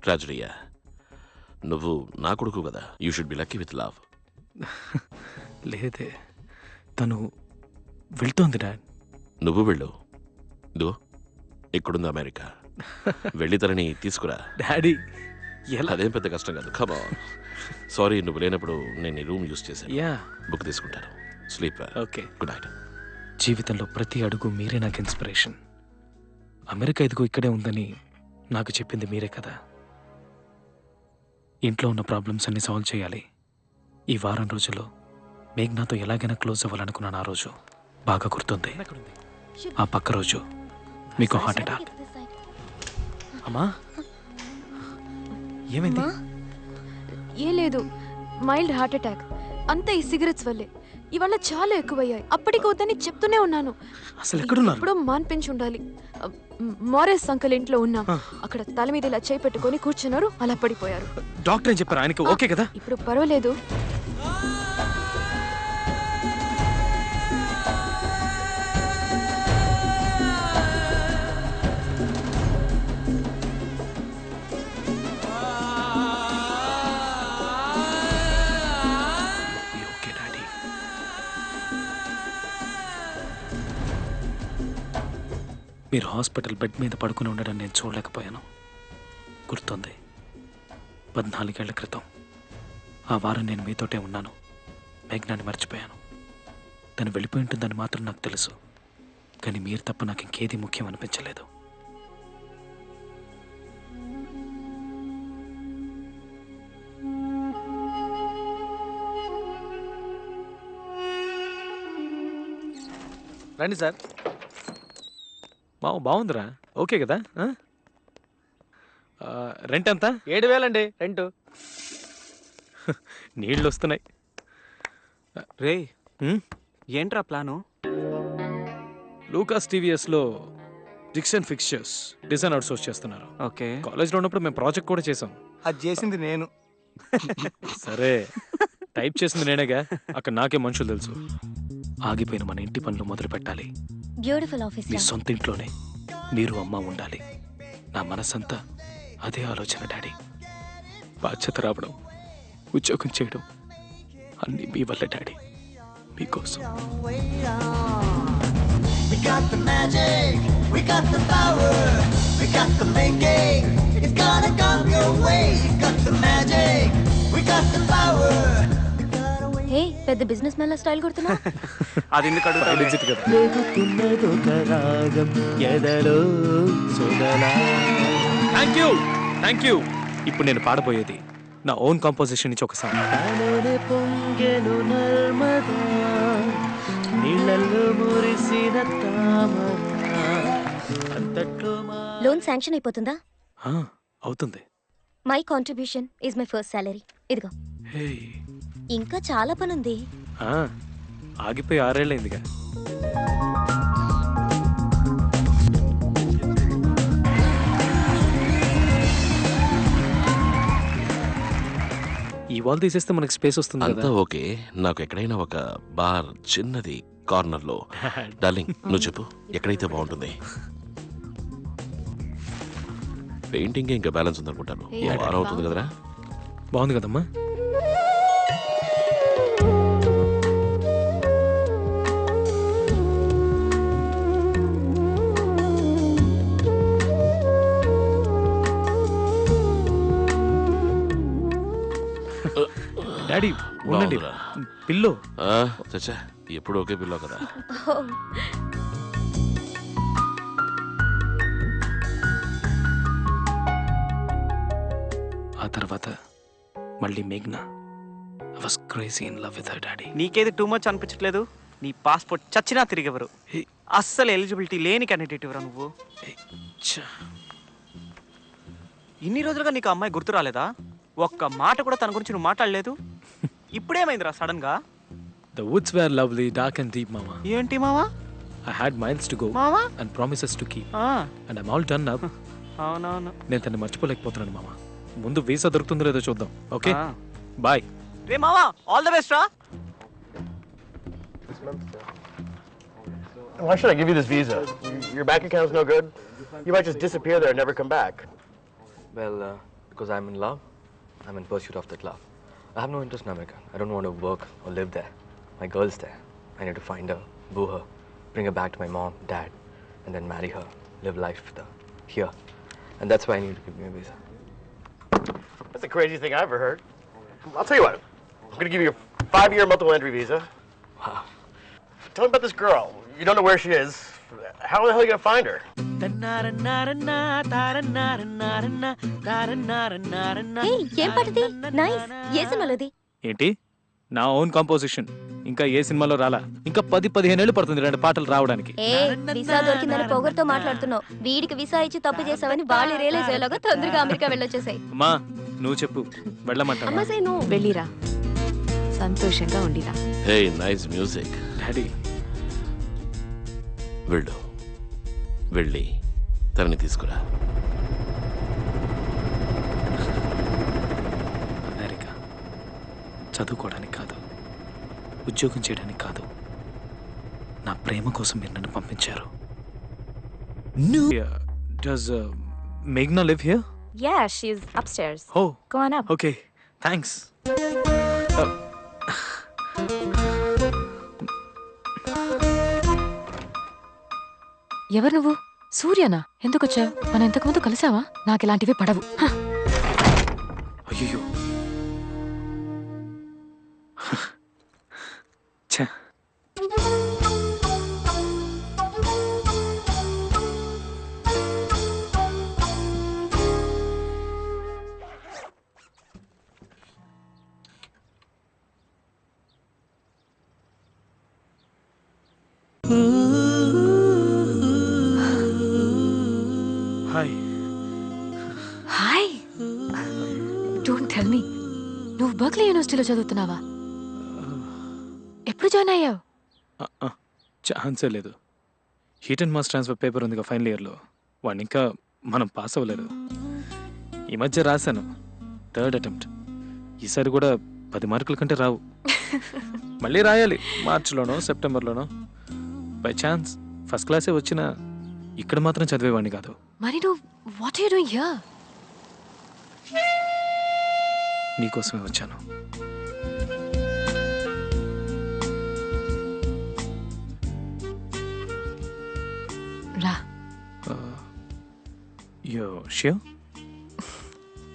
ట్రాజడీయా? నువ్వు నా కొడుకు కదా, you should be lucky with love. లేదే, తను వెళ్తోంది డాడ్. నువ్వు వెళ్ళు. ఇదిగో ఇక్కడుంది అమెరికా, వెళ్ళి తనని తీసుకురా. డాడీ ఎలా? అదేం పెద్ద కష్టం కాదు. Come on. సారీ, నువ్వు లేనప్పుడు నేను ఈ రూమ్ యూజ్ చేశాను. యా, బుక్ తీసుకుంటాను. స్లీప్. ఓకే. Good night. జీవితంలో ప్రతి అడుగు మీరే నాకు ఇన్స్పిరేషన్. అమెరికా ఇదిగో ఇక్కడే ఉందని నాకు చెప్పింది మీరే కదా. ఇంట్లో ఉన్న ప్రాబ్లమ్స్ అన్ని సాల్వ్ చేయాలి. ఈ వారం రోజుల్లో మేఘ్నాతో ఎలాగైనా క్లోజ్ అవ్వాలనుకున్నాను. ఆ రోజు బాగా గుర్తుంది. ఆ పక్క రోజు మీకు హార్ట్ అటాక్. అమ్మా ఏమైంది? ఏ లేదు, మైల్డ్ హార్ట్ అటాక్. అంతా ఈ సిగరెట్స్ వల్లే. ఇవాళ చాలా ఎక్కువయ్యాయి. అప్పటికవుతాని చెప్తూనే ఉన్నాను. అసలు ఎక్కడున్నారు? ఇప్పుడు మాన్పించి ఉండాలి. మోరేస్ అంకల్ ఇంట్లో ఉన్నాం. అక్కడ తల మీద ఇలా చేయి పెట్టుకొని కూర్చున్నారు, అలా పడిపోయారు. డాక్టర్ ఏం చెప్పారు? ఆయనకి ఓకే కదా? ఇప్పుడు పర్వాలేదు. Okay daddy. మీరు హాస్పిటల్ బెడ్ మీద పడుకుని ఉండడం నేను చూడలేకపోయాను. గుర్తుంది, 14 ఏళ్ల క్రితం ఆ వారం నేను మీతోటే ఉన్నాను. మేఘ్నాన్ని మర్చిపోయాను. తను వెళ్ళిపోయి ఉంటుందని మాత్రం నాకు తెలుసు. కానీ మీరు తప్ప నాకు ఇంకేది ముఖ్యం అనిపించలేదు. రండి సార్. బాగుందిరా, ఓకే కదా? రెంట్ ఎంత? 7,000 అండి రెంట్. నీళ్ళు వస్తున్నాయి. రే, ఏంట్రా ప్లాను? లూకాస్ టీవీఎస్లో డిక్షన్ ఫిక్చర్స్ డిజైన్ అవుట్సోర్స్ చేస్తున్నారు. ఓకే, కాలేజ్లో ఉన్నప్పుడు మేము ప్రాజెక్ట్ కూడా చేసాం. అది చేసింది నేను. సరే, టైప్ చేసింది నేనేగా. అక్కడ నాకే మనుషులు తెలుసు. ఆగిపోయిన మన ఇంటి పనులు మొదలు పెట్టాలి. Beautiful office. మీ సొంత ఇంట్లోనే మీరు అమ్మ ఉండాలి. నా మనసంతా అదే ఆలోచన డాడీ. బాధ్యత రావడం, ఉద్యోగం చేయడం అన్నీ మీ వల్ల డాడీ, మీకోసం. We got the magic, we got the power, we got the making, it's gonna come your way. We got the magic, we got the power. హే, పెద్ద బిజినెస్ మ్యాన్ లా స్టైల్ కొడుతున్నా. అది ఎందుకు అడుగుతావు? Thank you. ఇప్పుడు నేను పాడబోయేది నా own composition నుంచి ఒక సాంగ్. లోన్ శాంక్షన్ అయిపోతుందా? అవుతుంది. My contribution is my first salary. ఇదిగో. ఇంకా చాలా పని ఉంది. ఆగిపోయి 6 ఏళ్ళైందిగా. ఈ వాల్ తీసేస్తే మనకి స్పేస్ వస్తుంది అంతా ఓకే. నాకు ఎక్కడైనా ఒక బార్ చిన్నది కార్నర్ లో. డార్లింగ్, నువ్వు చెప్పు ఎక్కడైతే బాగుంటుంది? పెయింటింగ్ ఇంకా బ్యాలెన్స్ ఉందనుకుంటాను. వారం అవుతుంది కదరా? బాగుంది కదమ్మా. డాడీ ఉండండి. పిల్లో చచ్చా, ఎప్పుడు ఒకే పిల్లో కదా. ఆ తర్వాత మళ్ళీ మేఘ్నా. I was crazy in love with her daddy. నీకేది టూ మచ్ అనిపించట్లేదు? నీ పాస్పోర్ట్ చచ్చినా తిరిగెవరు. అస్సలు ఎలిజిబిలిటీ లేని క్యాండిడేట్ ఎవరా నువ్వు? ఇన్ని రోజులుగా నీకు అమ్మాయి గుర్తు రాలేదా? ఒక్క మాట కూడా తన గురించి నువ్వు మాట్లాడలేదు. ఇప్పుడేమైందిరా సడన్ గా? The woods were lovely, dark and deep, mama. ఏంటి మావా? I had miles to go మావా and promises to keep. And I'm all done now. అవునవును. నేను తన్ని మర్చిపోలేకపోతున్నాను మామ. ముందు వీసా దొరుకుతుందో లేదో చూద్దాం. Okay, bye. రే మావా, ఆల్ ద బెస్ట్ రా. Why should I give you this visa? Your bank account's no good? You might just disappear there and never come back. Well, Because I'm in love. I'm in pursuit of that love. I have no interest in America. I don't want to work or live there. My girl's there. I need to find her, boo her, bring her back to my mom, dad, and then marry her, live life with her here. And that's why I need to give me a visa. That's the craziest thing I ever heard. I'll tell you what. I'm gonna give you a 5-year multiple entry visa. Wow. Tell me about this girl. You don't know where she is. How the hell are you gonna find her? హే ఏం పాటది? Nice. ఏ సినిమాలోది? ఏంటి నా own composition ఇంకా ఏ సినిమాలో రాలా ఇంకా 10-15 ఏళ్ళు పడుతుంది 2 పాటలు రావడానికి. ఏ వీసా దొరికిందని పొగరుతో మాట్లాడుతున్నావు. వీడికి వీసా ఇచ్చి తప్పు చేసావని వాళ్ళు రియలైజ్ అయ్యేలాగా తొందరగా అమెరికా వెళ్ళొచ్చేసాయి. అమ్మా నువ్వు చెప్పు వెళ్ళమంటావా? అమ్మా సే నువ్వు వెళ్ళిరా, సంతోషంగా ఉండిరా. Hey nice music. డాడీ వెళ్ళు, వెళ్ళి తనని తీసుకురా. అమెరికా చదువుకోవడానికి కాదు, ఉద్యోగం చేయడానికి కాదు, నా ప్రేమ కోసం మీరు నన్ను పంపించారు. Does Meghna live here? Yeah, she's upstairs. Oh, Go on up. okay. Thanks. ఎవరు నువ్వు? సూర్యనా? ఎందుకొచ్చా? మనం ఇంతకుముందు కలిసావా? నాకు ఇలాంటివి పడవు. అయ్యో ఛ hi. Hi. Don't tell me, నువ్వు బర్క్లీ యూనివర్సిటీలో చదువుతున్నావా? ఎప్పుడు జాయిన్ అయ్యావు? ఛాన్సే లేదు. Heat and mass transfer paper ఉందిగా ఫైనల్ ఇయర్లో, వాడిని ఇంకా మనం పాస్ అవ్వలేదు. ఈ మధ్య రాశాను 3rd అటెంప్ట్. ఈసారి కూడా 10 మార్కుల కంటే రావు. మళ్ళీ రాయాలి మార్చిలోనో సెప్టెంబర్లోనో. బై ఛాన్స్ ఫస్ట్ క్లాసే వచ్చినా ఇక్కడ మాత్రం చదివేవాడిని కాదు. మరి నువ్వు what are you doing here? నీకోసమే వచ్చాను. రా. Yo sure?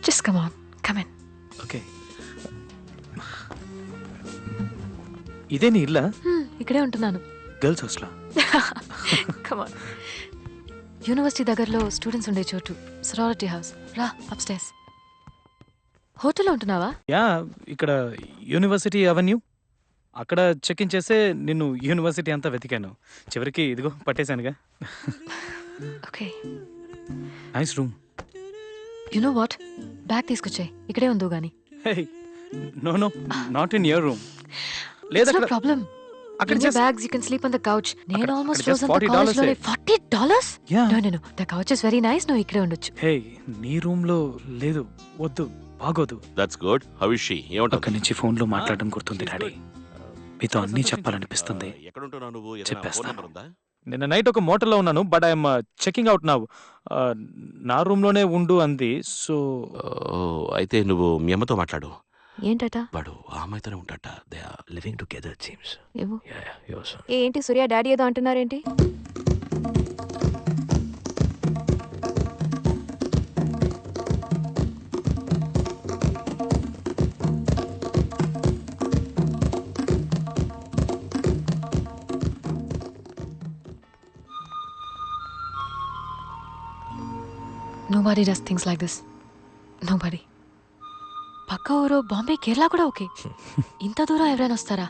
Just come on, come in. Okay. ఇదే నీ ఇల్లా? ఇక్కడే ఉంటున్నాను. గర్ల్స్ హాస్టలా? Come on. యూనివర్సిటీ దగ్గరలో స్టూడెంట్స్ ఉండే చోటు, సరారిటీ హౌస్. రా అప్స్టైర్స్. హోటల్లో ఉంటున్నావా? యా, ఇక్కడ యూనివర్సిటీ అవెన్యూ. అక్కడ చెక్ ఇన్ చేసే నిన్ను యూనివర్సిటీ అంతా వెతికాను. చివరికి ఇదిగో పట్టేశానుగా. Okay. Nice room. You know what, bag తీసుకొచ్చాయి, ఇక్కడే ఉందో గాని. Hey no no, not in your room. లేదా నో ప్రాబ్లం. అక్కడ your bags, you can sleep on the couch. నేను ఆల్మోస్ట్ ఫ్రోజన్ ద కాలేజ్ లోనే. $40? Yeah. No, the couch is very nice. నువ్వు ఇక్కడే ఉండొచ్చు. హే నీ రూమ్ లో లేదు, వద్దు, బాగోదు. That's good. How is she? ఏమంటావు? అక్కడి నుంచి ఫోన్ లో మాట్లాడడం గుర్తుంది డాడీ. మీతో అన్నీ చెప్పాలనిపిస్తుంది. ఎక్కడ ఉంటున్నావు నువ్వు? ఏదైనా చెప్పేస్తాను. ఫోన్ నంబర్ ఉందా? నిన్న నైట్ ఒక మోటల్లో ఉన్నాను, but I'm checking out now. నా రూమ్ లోనే ఉండు అంది. సో అయితే నువ్వు మీ అమ్మతో మాట్లాడు. ఏంటట? వాడు ఆ అమ్మాయితోనే ఉంటాట. They are living together it seems. ఏమో. Your son. ఏంటి సూర్య డాడీ ఏదో అంటున్నారేంటి? Nobody does things like this. Nobody. పక్క ఊరు బాంబే, కేరళ కూడా ఓకే. ఇంత దూరం ఎవరైనా వస్తారా?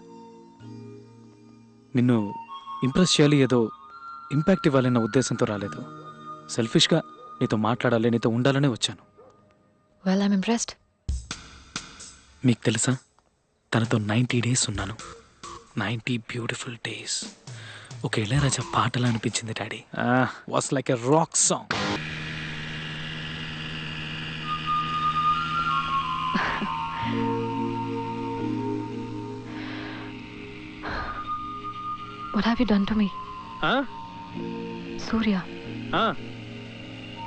నిన్ను ఇంప్రెస్ చేయాలి, ఏదో ఇంపాక్ట్ ఇవ్వాలన్న ఉద్దేశంతో రాలేదు. సెల్ఫిష్గా నీతో మాట్లాడాలి, నీతో ఉండాలనే వచ్చాను. Well, I'm impressed. మీకు తెలుసా, తనతో 90 days ఉన్నాను. 90 బ్యూటిఫుల్ డేస్. ఒక ఇళయరాజా పాటలా అనిపించింది daddy. Was like a rock song. What have you done to me? Surya. Huh?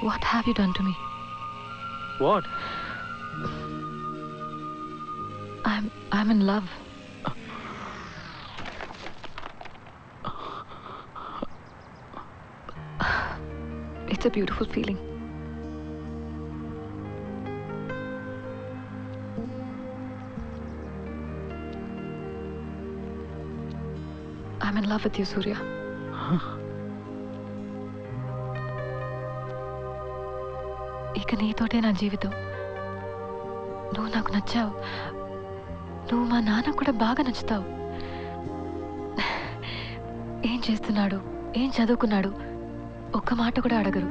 What have you done to me? What? I'm in love. It's a beautiful feeling. I'm in love with you, Surya. ఇక నీతోటే నా జీవితం. నువ్వు నాకు నచ్చావు. నువ్వు మా నాన్న కూడా బాగా నచ్చుతావు. ఏం చేస్తున్నాడు, ఏం చదువుకున్నాడు, ఒక్క మాట కూడా అడగరు.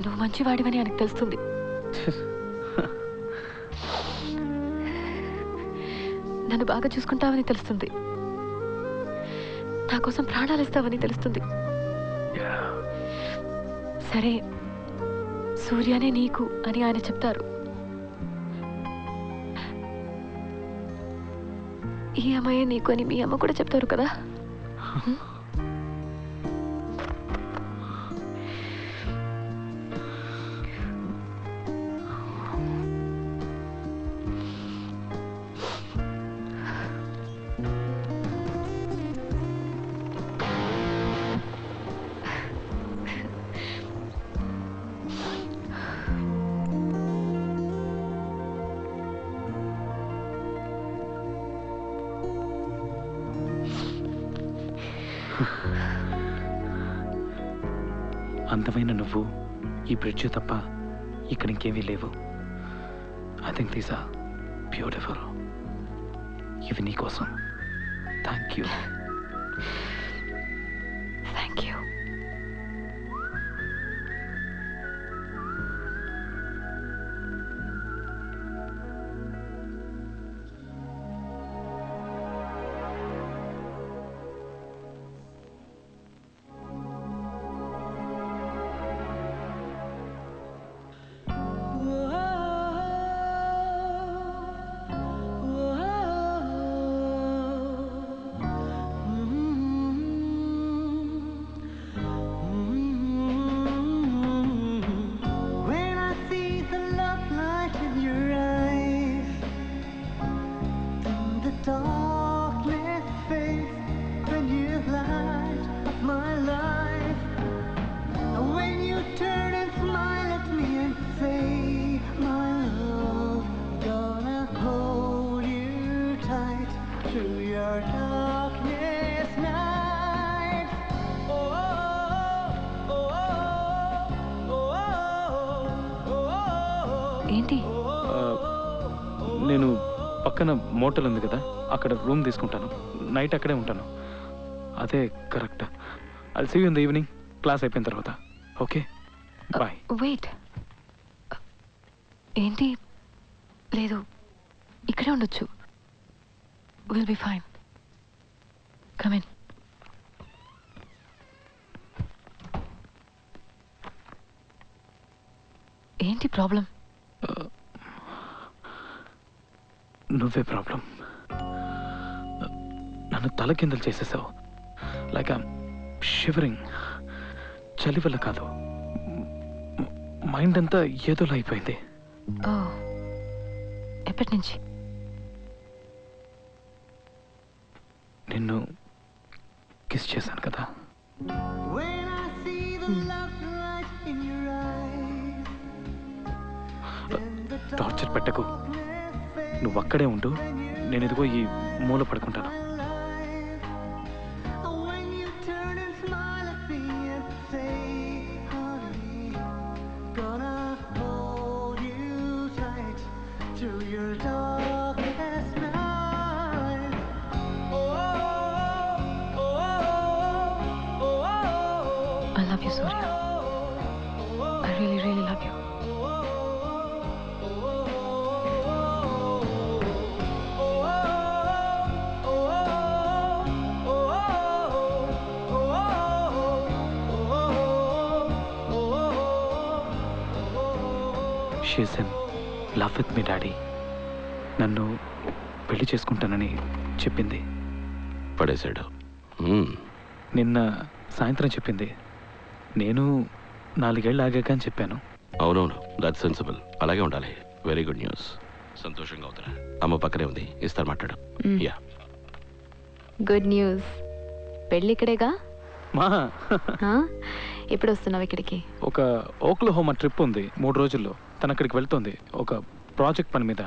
నువ్వు మంచివాడివని ఆయనకు తెలుస్తుంది. నన్ను బాగా చూసుకుంటావని తెలుస్తుంది. నా కోసం ప్రాణాలు ఇస్తావని తెలుస్తుంది. సరే, సూర్యనే నీకు అని ఆయన చెప్తారు. ఈ అమ్మాయే నీకు అని మీ అమ్మ కూడా చెప్తారు కదా. అందమైన నువ్వు, ఈ బ్రిడ్జ్ తప్ప ఇక్కడ ఇంకేమీ లేవు. I think these are beautiful. ఇవి నీకోసం. Thank you. Thank you. Darkness fades when you light up my life. When you turn and smile at me and say, my love, gonna hold you tight through your darkness night. Oh, oh, oh, oh, oh, oh. ఏంటి? నేను పక్కన motel ఉంది కదా, అక్కడ room తీసుకుంటాను. Night అక్కడే ఉంటాను. అదే correct. I'll see you in the evening, class అయిపోయిన తర్వాత. Okay, bye. వెయిట్, ఏంటి? లేదు, ఇక్కడే ఉండొచ్చు. Will be fine. Come in. ఏంటి ప్రాబ్లం? నువ్వే ప్రాబ్లం. నన్ను తల కిందలు చేసేసావు. Like I'm shivering. చలి వల్ల కాదు, మైండ్ అంతా ఏదోలా అయిపోయింది. ఓ, ఎప్పటి నుంచి? నిన్ను కిస్ చేశాను కదా. When I see the love light in your eyes, torture పెట్టకు. నువ్వు అక్కడే ఉండు, నేను ఇదిగో ఈ మూల పడుకుంటాను. when you turn and smile at me and say, honey, gonna hold you tight through your darkest night. Oh, oh, oh, oh, oh. I love you, Surya. I really, really love you. She's in love with me daddy. నన్ను పెళ్లి చేసుకుంటానని చెప్పింది. పడేశాడు. నిన్న సాయంత్రం చెప్పింది. నేను 4 ఏళ్ళు ఆగాక అని చెప్పాను. అవునవును, దట్ సెన్సిబుల్. అలాగే ఉండాలి. Very good news. సంతోషంగా అవుతారా? అమ్మ పక్కనే ఉంది, ఇస్తారు మాట్లాడు. Yeah, good news. పెళ్ళి ఇక్కడేగా? మా ఆ? ఎప్పుడు వస్తున్నావు ఇక్కడికి? ఒక ఓక్లహోమా ట్రిప్ ఉంది 3 రోజుల్లో. తను అక్కడికి వెళ్తుంది ఒక ప్రాజెక్ట్ పని మీద.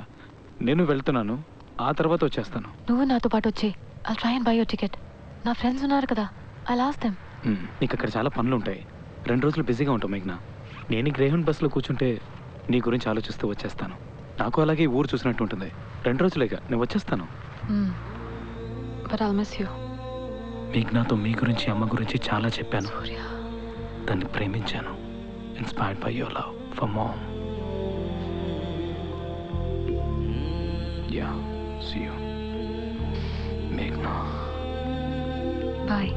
నేను వెళ్తున్నాను, ఆ తర్వాత వచ్చేస్తాను. నువ్వు నాతో పాటు వచ్చే. I try and by your ticket. నా ఫ్రెండ్స్ ఉన్నారు కదా, ఐ లాస్ట్ దెమ్. నీకు అక్కడ చాలా పనులు ఉంటాయి. 2 రోజులు బిజీగా ఉంటావు మేఘ్నా. నేను గ్రేహన్ బస్సులో కూర్చుంటే నీ గురించి ఆలోచిస్తూ వచ్చేస్తాను. నాకు అలాగే ఊరు చూసినట్టు ఉంటుంది. 2 రోజులేగా, నేను వచ్చేస్తాను. But I'll miss you. మేఘ్నాతో మీ గురించి, అమ్మ గురించి చాలా చెప్పాను. దాన్ని ప్రేమించాను. Inspired by your love for mom. Yeah, see you మేఘ్నా. బాయ్.